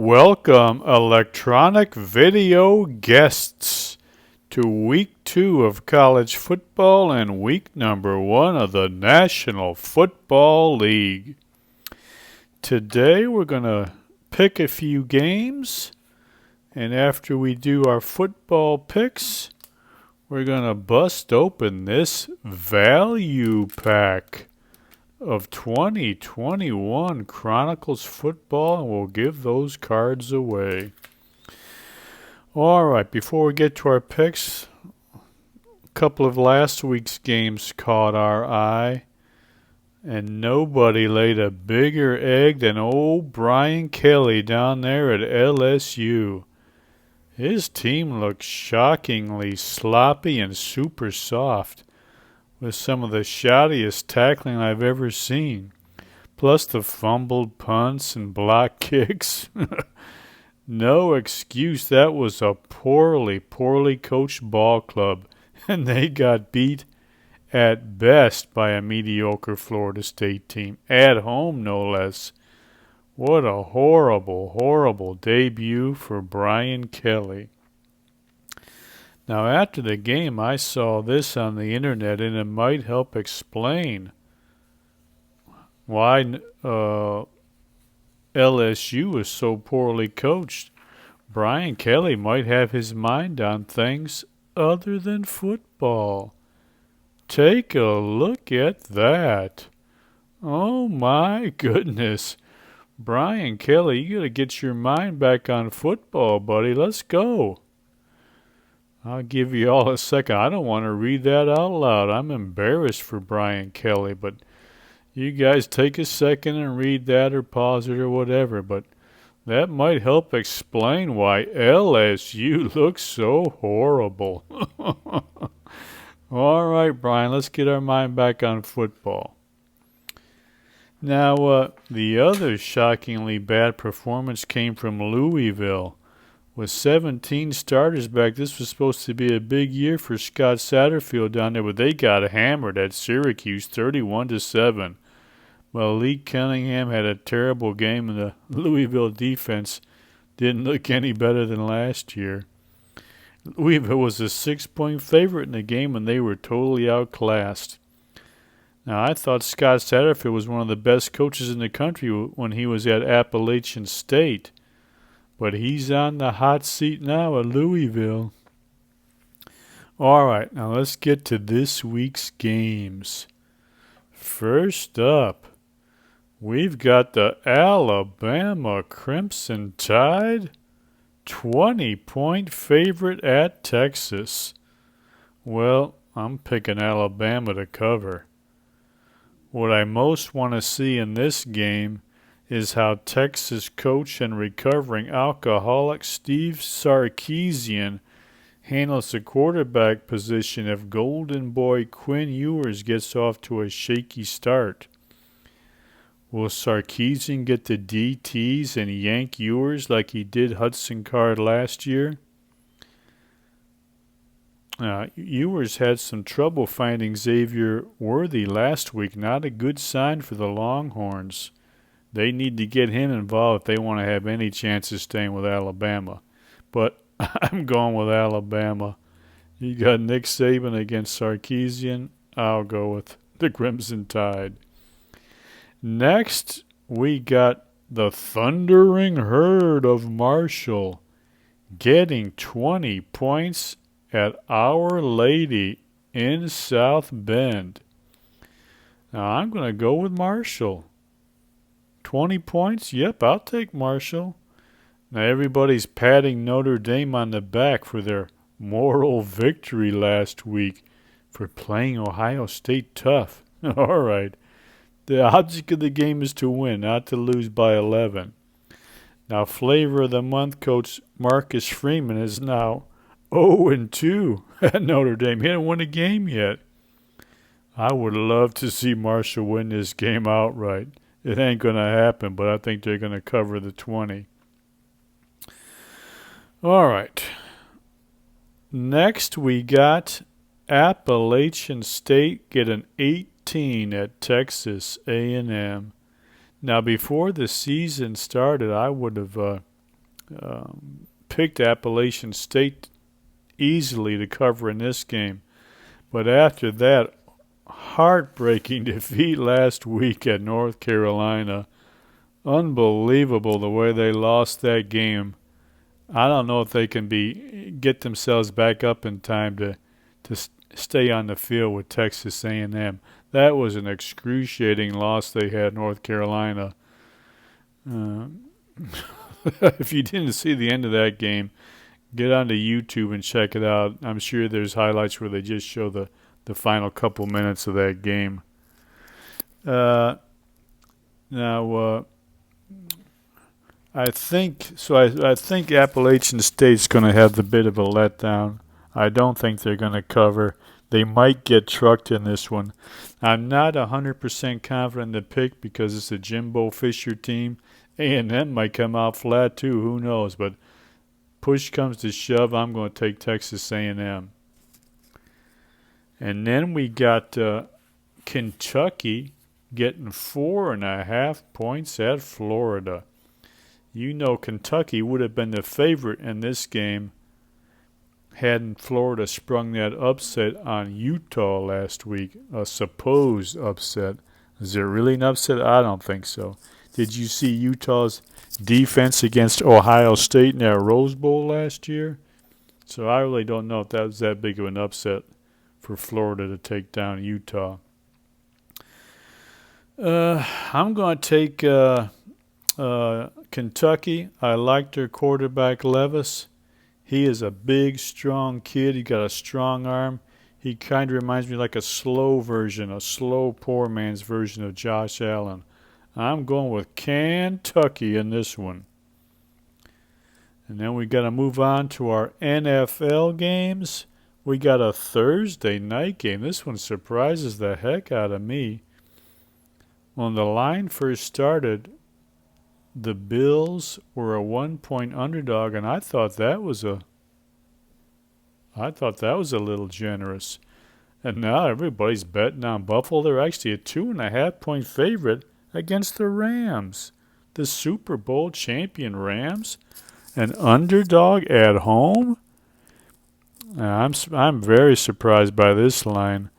Welcome, electronic video guests, to week 2 of college football and week number 1 of the National Football League. Today we're going to pick a few games, and after we do our football picks, we're going to bust open this value pack of 2021 Chronicles football, and we'll give those cards away. All right, before we get to our picks, a couple of last week's games caught our eye, and nobody laid a bigger egg than old Brian Kelley down there at LSU. His team looked shockingly sloppy and super soft, with some of the shoddiest tackling I've ever seen, plus the fumbled punts and block kicks. No excuse, that was a poorly coached ball club, and they got beat at best by a mediocre Florida State team, at home no less. What a horrible debut for Brian Kelley. Now, after the game, I saw this on the internet, and it might help explain why LSU is so poorly coached. Brian Kelley might have his mind on things other than football. Take a look at that. Oh, my goodness. Brian Kelley, you got to get your mind back on football, buddy. Let's go. I'll give you all a second. I don't want to read that out loud. I'm embarrassed for Brian Kelley, but you guys take a second and read that or pause it or whatever. But that might help explain why LSU looks so horrible. All right, Brian, let's get our mind back on football. Now, the other shockingly bad performance came from Louisville. With 17 starters back, this was supposed to be a big year for Scott Satterfield down there, but they got hammered at Syracuse 31-7. Well, Lee Cunningham had a terrible game, and the Louisville defense didn't look any better than last year. Louisville was a 6-point favorite in the game, and they were totally outclassed. Now, I thought Scott Satterfield was one of the best coaches in the country when he was at Appalachian State. But he's on the hot seat now at Louisville. All right, now let's get to this week's games. First up, we've got the Alabama Crimson Tide, 20-point favorite at Texas. Well, I'm picking Alabama to cover. What I most want to see in this game is how Texas coach and recovering alcoholic Steve Sarkisian handles the quarterback position if Golden Boy Quinn Ewers gets off to a shaky start. Will Sarkisian get the DTs and yank Ewers like he did Hudson Card last year? Ewers had some trouble finding Xavier Worthy last week. Not a good sign for the Longhorns. They need to get him involved if they want to have any chance of staying with Alabama. But I'm going with Alabama. You got Nick Saban against Sarkisian. I'll go with the Crimson Tide. Next, we got the Thundering Herd of Marshall getting 20 points at Our Lady in South Bend. Now, I'm going to go with Marshall. 20 points? Yep, I'll take Marshall. Now everybody's patting Notre Dame on the back for their moral victory last week for playing Ohio State tough. All right. The object of the game is to win, not to lose by 11. Now, Flavor of the Month coach Marcus Freeman is now 0-2 at Notre Dame. He didn't win a game yet. I would love to see Marshall win this game outright. It ain't going to happen, but I think they're going to cover the 20. All right. Next, we got Appalachian State get an 18 at Texas A&M. Now, before the season started, I would have picked Appalachian State easily to cover in this game. But after that heartbreaking defeat last week at North Carolina, unbelievable the way they lost that game. I don't know if they can get themselves back up in time to stay on the field with Texas A&M. That was an excruciating loss they had, North Carolina. If you didn't see the end of that game, get onto YouTube and check it out. I'm sure there's highlights where they just show the final couple minutes of that game. Now, I think Appalachian State's going to have a bit of a letdown. I don't think they're going to cover. They might get trucked in this one. I'm not 100% confident in the pick because it's a Jimbo Fisher team. A&M might come out flat too. Who knows? But push comes to shove, I'm going to take Texas A&M. And then we got Kentucky getting 4.5 points at Florida. You know Kentucky would have been the favorite in this game hadn't Florida sprung that upset on Utah last week, a supposed upset. Is it really an upset? I don't think so. Did you see Utah's defense against Ohio State in that Rose Bowl last year? So I really don't know if that was that big of an upset for Florida to take down Utah. I'm going to take Kentucky. I like their quarterback, Levis. He is a big, strong kid. He got a strong arm. He kind of reminds me like a slow poor man's version of Josh Allen. I'm going with Kentucky in this one. And then we got to move on to our NFL games. We got a Thursday night game. This one surprises the heck out of me. When the line first started, the Bills were a 1-point underdog, and I thought that was a little generous. And now everybody's betting on Buffalo. They're actually a 2.5-point favorite against the Rams, the Super Bowl champion Rams, an underdog at home. I'm very surprised by this line.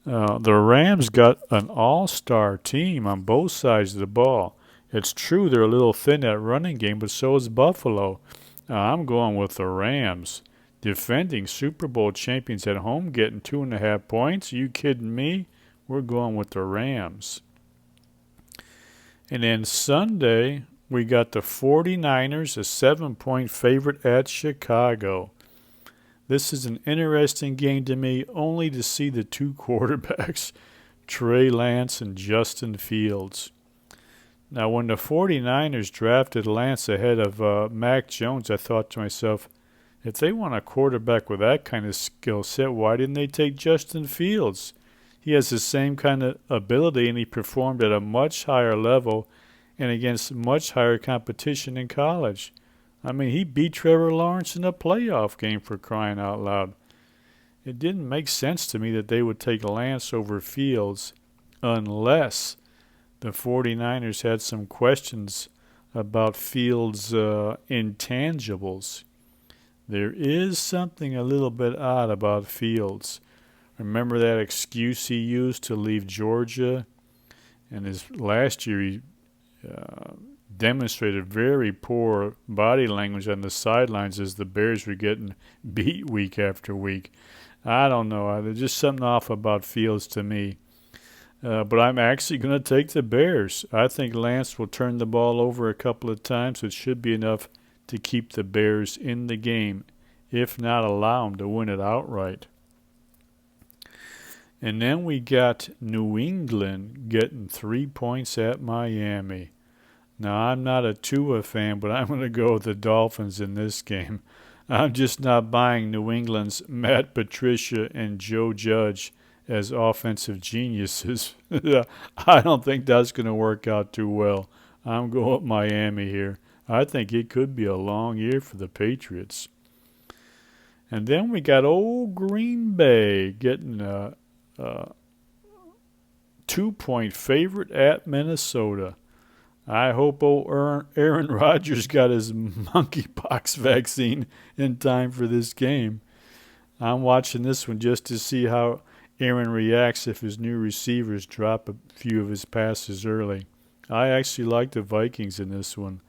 The Rams got an all-star team on both sides of the ball. It's true they're a little thin at running game, but so is Buffalo. I'm going with the Rams. Defending Super Bowl champions at home, getting 2.5 points. You kidding me? We're going with the Rams. And then Sunday, we got the 49ers, a 7-point favorite at Chicago. This is an interesting game to me, only to see the two quarterbacks, Trey Lance and Justin Fields. Now, when the 49ers drafted Lance ahead of Mac Jones, I thought to myself, if they want a quarterback with that kind of skill set, why didn't they take Justin Fields? He has the same kind of ability, and he performed at a much higher level and against much higher competition in college. I mean, he beat Trevor Lawrence in a playoff game, for crying out loud. It didn't make sense to me that they would take Lance over Fields unless the 49ers had some questions about Fields' intangibles. There is something a little bit odd about Fields. Remember that excuse he used to leave Georgia? And his last year he demonstrated very poor body language on the sidelines as the Bears were getting beat week after week. I don't know. There's just something off about Fields to me. But I'm actually going to take the Bears. I think Lance will turn the ball over a couple of times. It should be enough to keep the Bears in the game, if not allow them to win it outright. And then we got New England getting 3 points at Miami. Now, I'm not a Tua fan, but I'm going to go with the Dolphins in this game. I'm just not buying New England's Matt Patricia and Joe Judge as offensive geniuses. I don't think that's going to work out too well. I'm going with Miami here. I think it could be a long year for the Patriots. And then we got old Green Bay getting a 2-point favorite at Minnesota. I hope Aaron Rodgers got his monkeypox vaccine in time for this game. I'm watching this one just to see how Aaron reacts if his new receivers drop a few of his passes early. I actually like the Vikings in this one.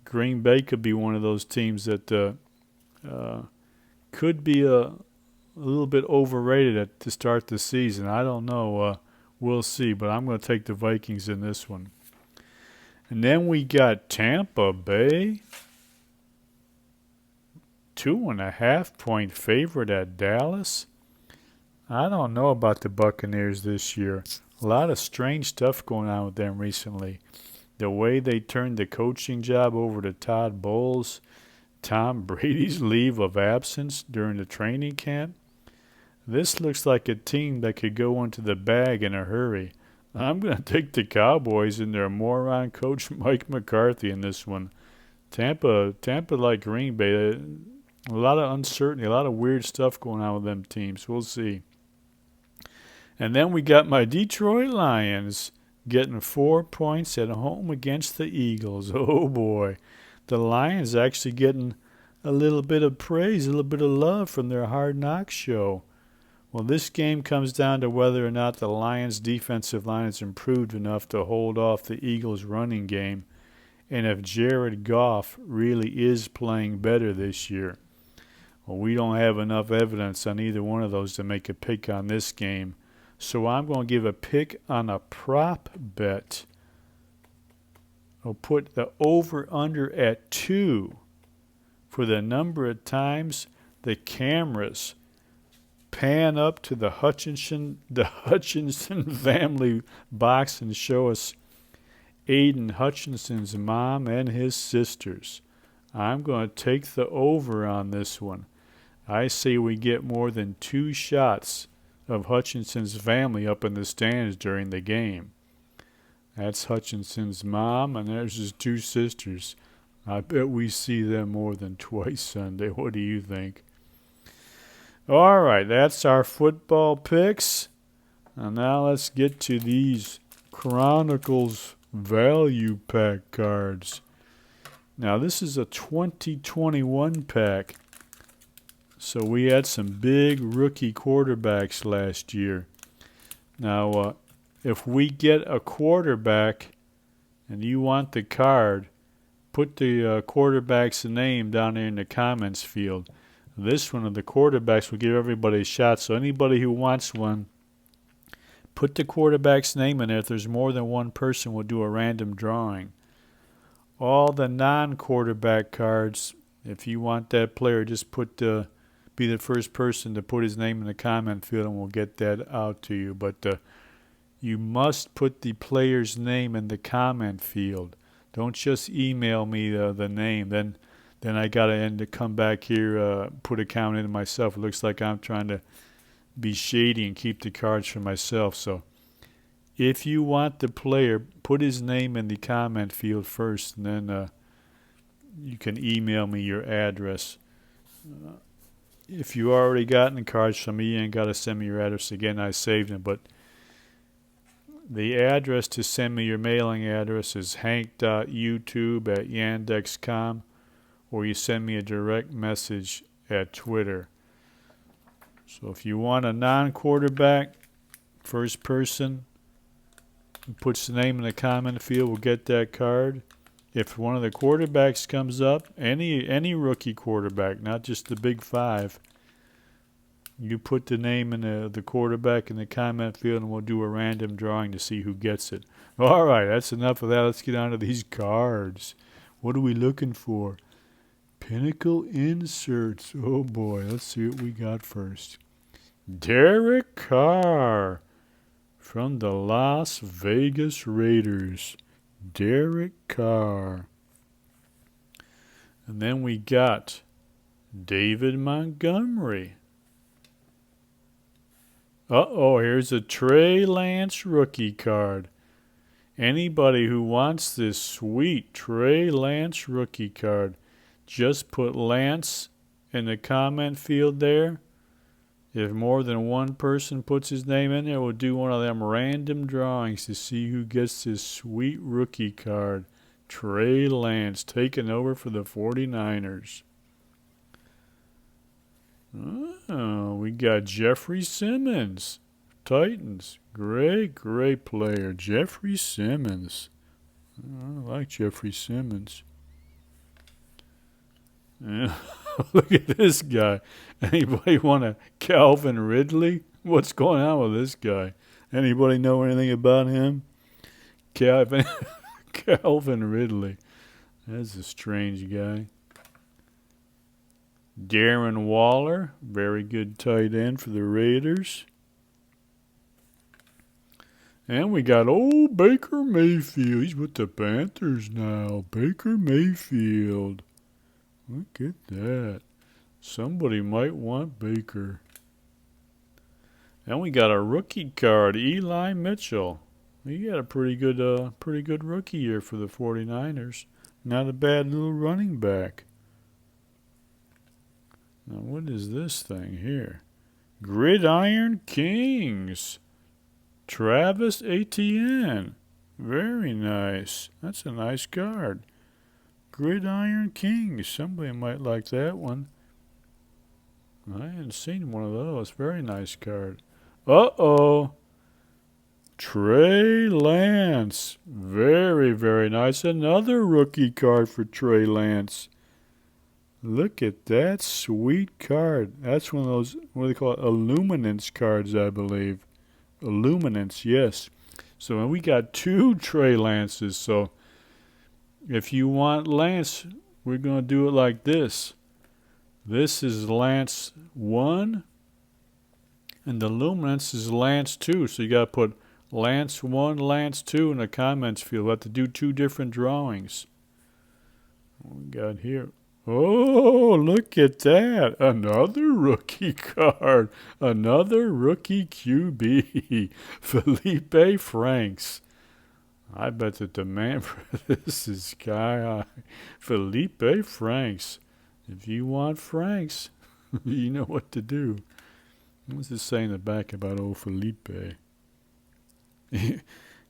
Green Bay could be one of those teams that could be a little bit overrated to start the season. I don't know. We'll see, but I'm going to take the Vikings in this one. And then we got Tampa Bay, 2.5-point favorite at Dallas. I don't know about the Buccaneers this year. A lot of strange stuff going on with them recently. The way they turned the coaching job over to Todd Bowles, Tom Brady's leave of absence during the training camp. This looks like a team that could go into the bag in a hurry. I'm going to take the Cowboys and their moron coach Mike McCarthy in this one. Tampa like Green Bay, a lot of uncertainty, a lot of weird stuff going on with them teams. We'll see. And then we got my Detroit Lions getting 4 points at home against the Eagles. Oh, boy. The Lions actually getting a little bit of praise, a little bit of love from their Hard Knocks show. Well, this game comes down to whether or not the Lions' defensive line is improved enough to hold off the Eagles' running game, and if Jared Goff really is playing better this year. Well, we don't have enough evidence on either one of those to make a pick on this game, so I'm going to give a pick on a prop bet. I'll put the over-under at 2 for the number of times the cameras pan up to the Hutchinson family box and show us Aiden Hutchinson's mom and his sisters. I'm going to take the over on this one. I say we get more than 2 shots of Hutchinson's family up in the stands during the game. That's Hutchinson's mom, and there's his 2 sisters. I bet we see them more than twice Sunday. What do you think? All right, that's our football picks. And now let's get to these Chronicles value pack cards. Now, this is a 2021 pack. So we had some big rookie quarterbacks last year. Now, if we get a quarterback and you want the card, put the quarterback's name down there in the comments field. This one of the quarterbacks will give everybody a shot. So anybody who wants one, put the quarterback's name in there. If there's more than one person, we'll do a random drawing. All the non-quarterback cards, if you want that player, just be the first person to put his name in the comment field, and we'll get that out to you. But you must put the player's name in the comment field. Don't just email me the name. Then I got to come back here, put a count in myself. It looks like I'm trying to be shady and keep the cards for myself. So if you want the player, put his name in the comment field first, and then you can email me your address. If you already gotten the cards from me, you ain't got to send me your address again. I saved them, but the address to send me your mailing address is hank.youtube@yandex.com, or you send me a direct message at Twitter. So if you want a non-quarterback, first person, puts the name in the comment field, we'll get that card. If one of the quarterbacks comes up, any rookie quarterback, not just the big 5, you put the name in the quarterback in the comment field, and we'll do a random drawing to see who gets it. All right, that's enough of that. Let's get on to these cards. What are we looking for? Pinnacle inserts. Oh, boy. Let's see what we got first. Derek Carr from the Las Vegas Raiders. Derek Carr. And then we got David Montgomery. Here's a Trey Lance rookie card. Anybody who wants this sweet Trey Lance rookie card, just put Lance in the comment field there. If more than one person puts his name in there, we'll do one of them random drawings to see who gets this sweet rookie card. Trey Lance taking over for the 49ers. Oh, we got Jeffrey Simmons, Titans. Great player. Jeffrey Simmons. I like Jeffrey Simmons. Yeah. Look at this guy. Anybody want a Calvin Ridley? What's going on with this guy? Anybody know anything about him? Calvin Ridley. That's a strange guy. Darren Waller, very good tight end for the Raiders. And we got old Baker Mayfield. He's with the Panthers now. Baker Mayfield. Look at that. Somebody might want Baker. And we got a rookie card, Eli Mitchell. He got a pretty good rookie year for the 49ers. Not a bad little running back. Now what is this thing here? Gridiron Kings. Travis Etienne. Very nice. That's a nice card. Gridiron Kings. Somebody might like that one. I hadn't seen one of those. Very nice card. Uh-oh. Trey Lance. Very nice. Another rookie card for Trey Lance. Look at that sweet card. That's one of those, what do they call it? Illuminance cards, I believe. Illuminance, yes. So we got 2 Trey Lances. So if you want Lance, we're going to do it like this. This is Lance 1, and the Luminance is Lance 2. So you got to put Lance 1, Lance 2 in the comments field. We'll have to do 2 different drawings. What we got here? Oh, look at that. Another rookie card. Another rookie QB. Felipe Franks. I bet the demand for this is sky high. Felipe Franks. If you want Franks, you know what to do. What's it say in the back about old Felipe?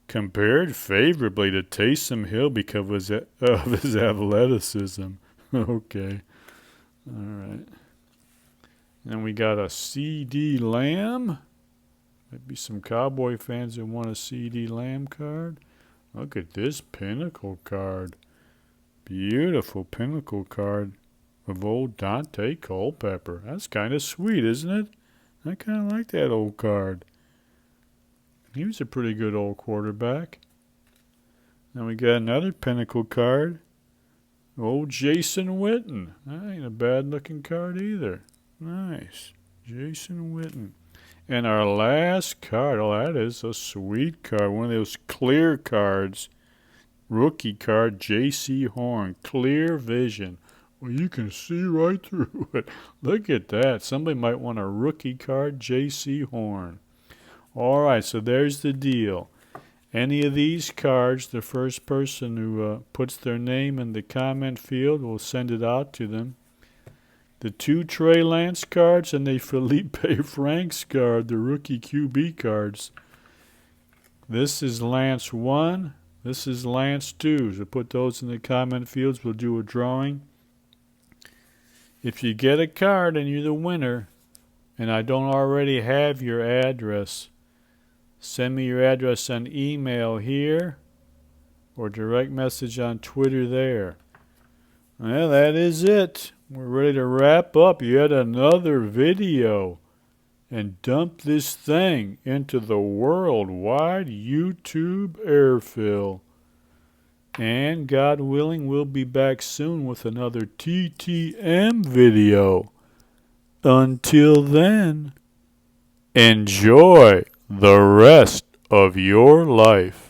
Compared favorably to Taysom Hill because of his athleticism. Okay. All right. And we got a CD Lamb. Might be some Cowboy fans that want a CD Lamb card. Look at this Pinnacle card. Beautiful Pinnacle card of old Dante Culpepper. That's kind of sweet, isn't it? I kind of like that old card. He was a pretty good old quarterback. Then we got another Pinnacle card. Old Jason Witten. That ain't a bad looking card either. Nice. Jason Witten. And our last card, oh, that is a sweet card. One of those clear cards. Rookie card, J.C. Horn. Clear vision. Well, you can see right through it. Look at that. Somebody might want a rookie card, J.C. Horn. All right, so there's the deal. Any of these cards, the first person who puts their name in the comment field, will send it out to them. The 2 Trey Lance cards and the Felipe Franks card, the rookie QB cards. This is Lance 1. This is Lance 2. So put those in the comment fields. We'll do a drawing. If you get a card and you're the winner, and I don't already have your address, send me your address on email here or direct message on Twitter there. Well, that is it. We're ready to wrap up yet another video and dump this thing into the worldwide YouTube airfill. And God willing, we'll be back soon with another TTM video. Until then, enjoy the rest of your life.